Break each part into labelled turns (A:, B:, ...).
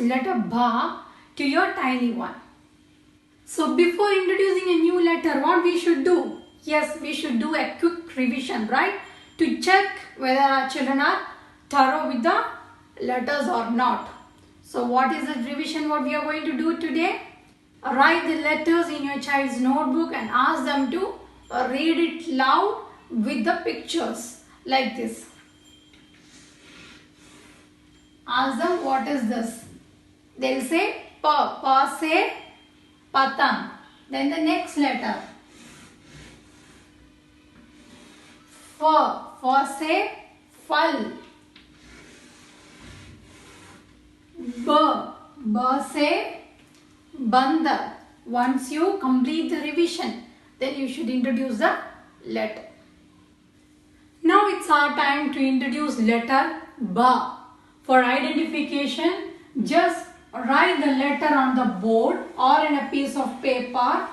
A: letter Ba to your tiny one. So before introducing a new letter, what we should do? Yes, we should do a quick revision, right? To check whether our children are thorough with the letters or not. So what is the revision what we are going to do today? Write the letters in your child's notebook and ask them to read it loud with the pictures like this. Ask them what is this. They will say Pa. Pa say Patang. Then the next letter. Fa. Fa say Fal. Ba. Ba say Bandar. Once you complete the revision, then you should introduce the letter. Now it's our time to introduce letter Ba. For identification, just write the letter on the board or in a piece of paper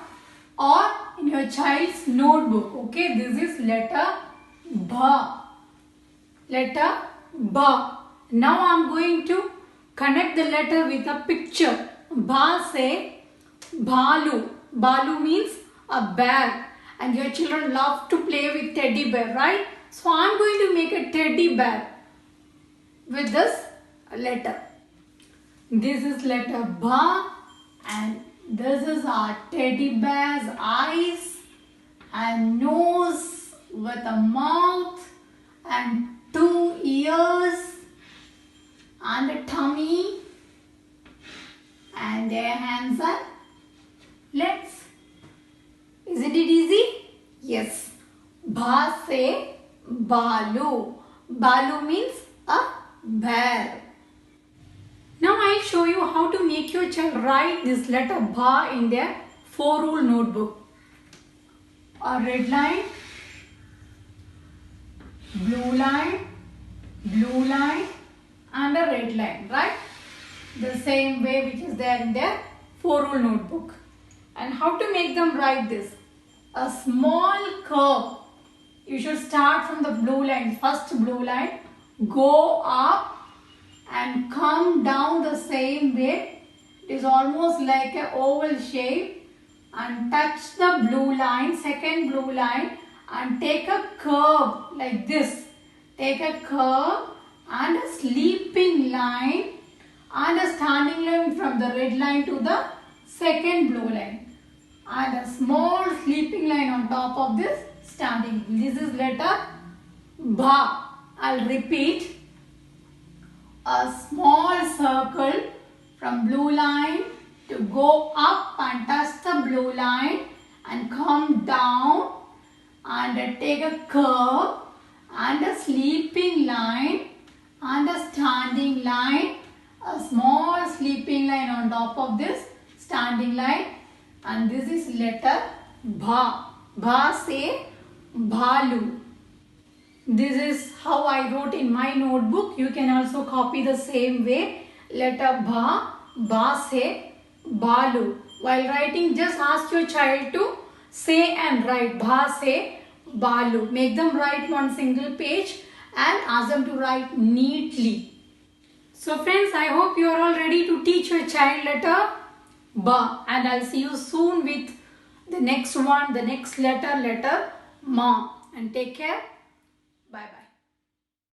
A: or in your child's notebook. Okay, this is letter Ba. Letter Ba. Now I am going to connect the letter with a picture. Ba say Balu. Balu means a bear, and your children love to play with teddy bear, right? So I am going to make a teddy bear with this letter. This is letter Ba, and this is our teddy bear's eyes and nose with a mouth and 2 ears and a tummy and their hands and legs. Isn't it easy? Yes. Ba say Balu. Balu means a bear. Now I'll show you how to make your child write this letter Ba in their 4-rule notebook. A red line, blue line, and a red line, right? The same way which is there in their 4-rule notebook. And how to make them write this? A small curve. You should start from the blue line, first blue line, go up and come down the same way. It is almost like an oval shape, and touch the blue line, second blue line, and take a curve like this. Take a curve and a sleeping line and a standing line from the red line to the second blue line, and a small sleeping line on top of this standing. This is letter Ba. I'll repeat. A small circle from blue line to go up and touch the blue line and come down, and take a curve and a sleeping line and a standing line, a small sleeping line on top of this standing line, and this is letter Ba. Ba say Balu. This is how I wrote in my notebook. You can also copy the same way. Letter Ba. Ba say Balu. While writing, just ask your child to say and write. Ba say Balu. Make them write one single page and ask them to write neatly. So friends, I hope you are all ready to teach your child letter Ba. And I'll see you soon with the next one, the next letter, letter Ma. And take care. Bye bye.